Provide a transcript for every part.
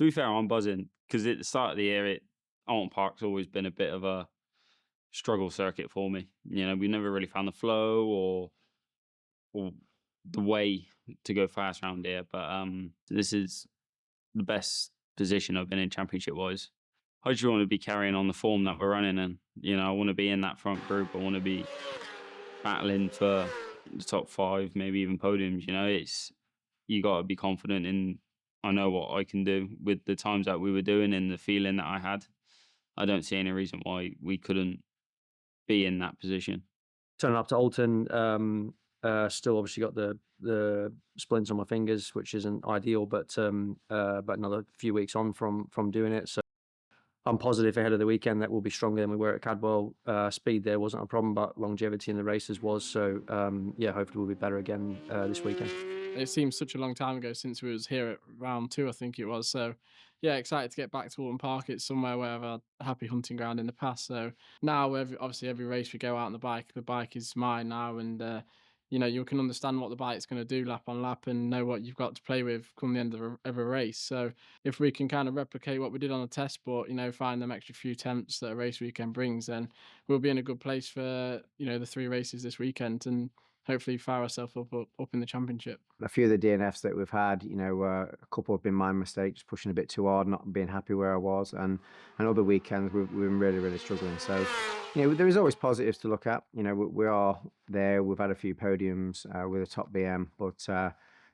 To be fair, I'm buzzing because at the start of the year, Alton Park's always been a bit of a struggle circuit for me. We never really found the flow or the way to go fast around here. But this is the best position I've been in championship wise. I just want to be carrying on the form that we're running, and I want to be in that front group. I want to be battling for the top 5, maybe even podiums. You got to be confident in. I know what I can do with the times that we were doing and the feeling that I had. I don't see any reason why we couldn't be in that position. Turning up to Oulton, still obviously got the splints on my fingers, which isn't ideal, but another few weeks on from doing it. So I'm positive ahead of the weekend that we'll be stronger than we were at Cadwell. Speed there wasn't a problem, but longevity in the races was. So hopefully we'll be better again this weekend. It seems such a long time ago since we was here at round 2, I think it was. So, yeah, excited to get back to Oulton Park. It's somewhere where I've had a happy hunting ground in the past. So now, every race we go out on the bike is mine now, and you can understand what the bike's going to do lap on lap and know what you've got to play with come the end of a race. So if we can kind of replicate what we did on the test sport, find them extra few temps that a race weekend brings, then we'll be in a good place for the 3 races this weekend and hopefully fire ourselves up in the championship. A few of the DNFs that we've had, a couple have been my mistakes, pushing a bit too hard, not being happy where I was, and other weekends we've been really, really struggling. So, there is always positives to look at. We are there. We've had a few podiums with a top BM, but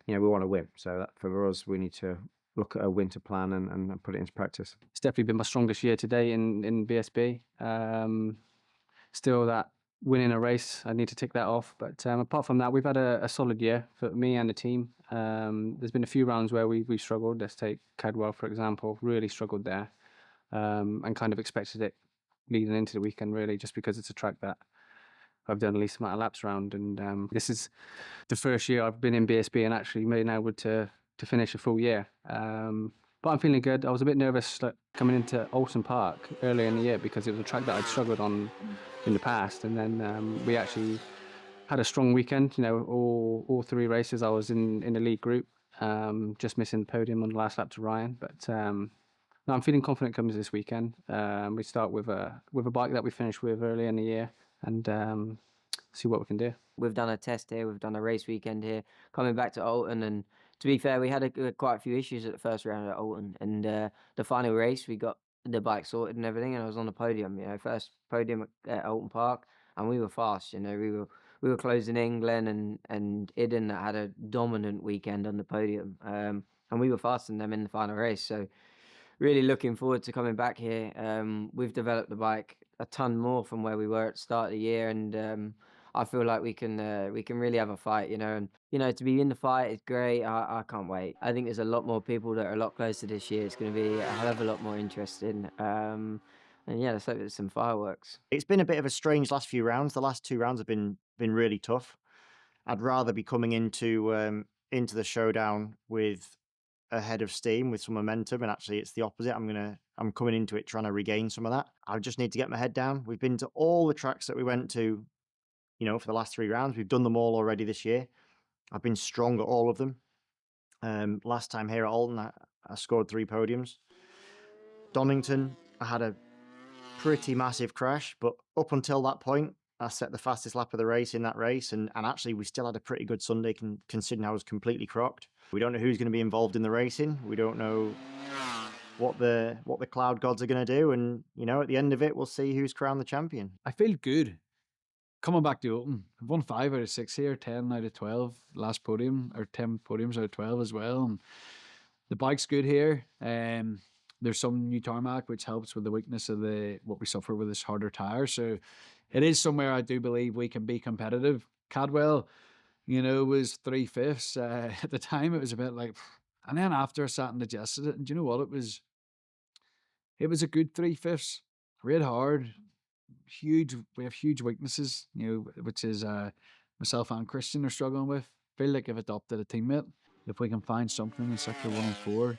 we want to win. So for us, we need to look at a winter plan and put it into practice. It's definitely been my strongest year today in BSB. Still that winning a race, I need to tick that off. But apart from that, we've had a solid year for me and the team. There's been a few rounds where we've struggled. Let's take Cadwell, for example, really struggled there and kind of expected it leading into the weekend, really, just because it's a track that I've done the least amount of laps around. And this is the first year I've been in BSB and actually been able to finish a full year. But I'm feeling good. I was a bit nervous coming into Oulton Park earlier in the year because it was a track that I'd struggled on in the past, and then we actually had a strong weekend. All 3 races I was in the lead group, just missing the podium on the last lap to Ryan. But no, I'm feeling confident coming to this weekend. We start with a bike that we finished with early in the year and see what we can do. We've done a test here, we've done a race weekend here, coming back to Oulton, and to be fair, we had quite a few issues at the first round at Oulton, and the final race we got the bike sorted and everything, and I was on the podium, first podium at Oulton Park, and we were fast, we were closing in Glen and Iden that had a dominant weekend on the podium, and we were faster than them in the final race, so really looking forward to coming back here. We've developed the bike a ton more from where we were at the start of the year, and I feel like we can really have a fight, and to be in the fight is great. I can't wait. I think there's a lot more people that are a lot closer this year. It's going to be a hell of a lot more interesting. And yeah, let's hope there's some fireworks. It's been a bit of a strange last few rounds. The last 2 rounds have been really tough. I'd rather be coming into the showdown with a head of steam, with some momentum, and actually it's the opposite. I'm coming into it trying to regain some of that. I just need to get my head down. We've been to all the tracks that we went to, for the last 3 rounds. We've done them all already this year. I've been strong at all of them. Last time here at Alton, I scored 3 podiums. Donington, I had a pretty massive crash, but up until that point, I set the fastest lap of the race in that race, and actually we still had a pretty good Sunday considering I was completely crocked. We don't know who's going to be involved in the racing. We don't know what the cloud gods are going to do, and at the end of it, we'll see who's crowned the champion. I feel good coming back to Oulton. I've won 5 out of 6 here, 10 out of 12 last podium, or 10 podiums out of 12 as well. And the bike's good here. There's some new tarmac which helps with the weakness of what we suffer with this harder tire. So it is somewhere I do believe we can be competitive. Cadwell, was 3/5. At the time, it was a bit like, and then after I sat and digested it, and do you know what? It was a good 3/5. Red hard. We have huge weaknesses, which is myself and Christian are struggling with. Feel like I've adopted a teammate. If we can find something in sector 1 and 4,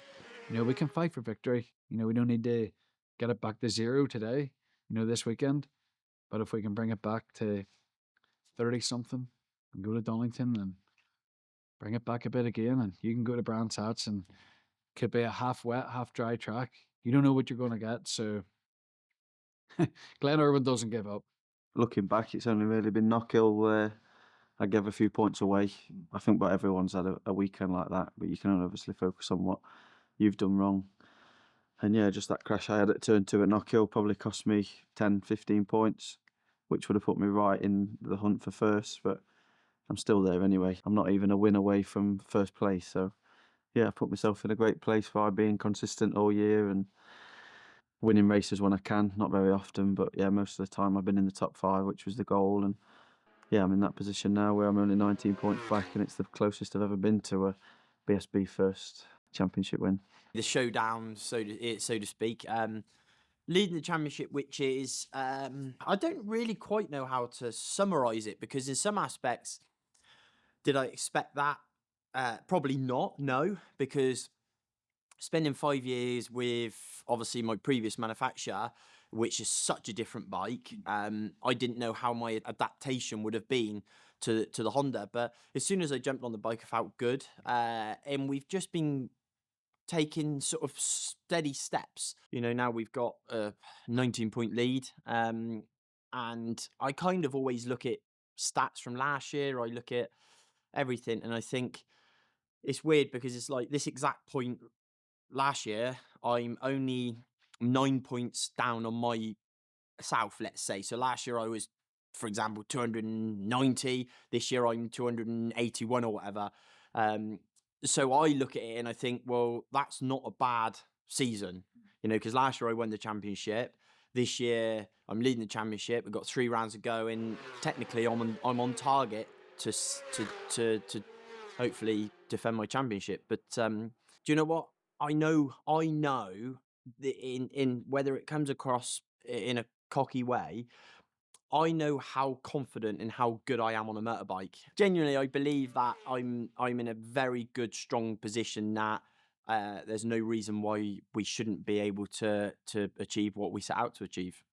we can fight for victory. We don't need to get it back to 0 today, this weekend. But if we can bring it back to 30 something and go to Donington and bring it back a bit again, and you can go to Brands Hatch and could be a half wet, half dry track. You don't know what you're going to get. So Glen Irwin doesn't give up. Looking back, it's only really been Knockhill where I gave a few points away. I think, but everyone's had a weekend like that. But you can only obviously focus on what you've done wrong. And yeah, just that crash I had at turn 2 at Knockhill probably cost me 10, 15 points, which would have put me right in the hunt for first. But I'm still there anyway. I'm not even a win away from first place. So yeah, I put myself in a great place by being consistent all year and winning races when I can. Not very often, but yeah, most of the time I've been in the top 5, which was the goal. And yeah, I'm in that position now where I'm only 19 points back, and it's the closest I've ever been to a BSB first championship win. The showdown, so to speak. Leading the championship, which is, I don't really quite know how to summarise it, because in some aspects, did I expect that? Probably not, no, because spending 5 years with obviously my previous manufacturer, which is such a different bike, I didn't know how my adaptation would have been to the Honda. But as soon as I jumped on the bike, I felt good, and we've just been taking sort of steady steps. You know, now we've got a 19-point lead, and I kind of always look at stats from last year. I look at everything, and I think it's weird because it's like this exact point last year, I'm only 9 points down on my south, let's say. So last year I was, for example, 290. This year I'm 281 or whatever. So I look at it and I think, well, that's not a bad season, you know, because last year I won the championship. This year I'm leading the championship. We've got 3 rounds to go, and technically I'm on target to hopefully defend my championship. But do you know what? I know that in whether it comes across in a cocky way, I know how confident and how good I am on a motorbike. Genuinely, I believe that I'm in a very good, strong position that there's no reason why we shouldn't be able to achieve what we set out to achieve.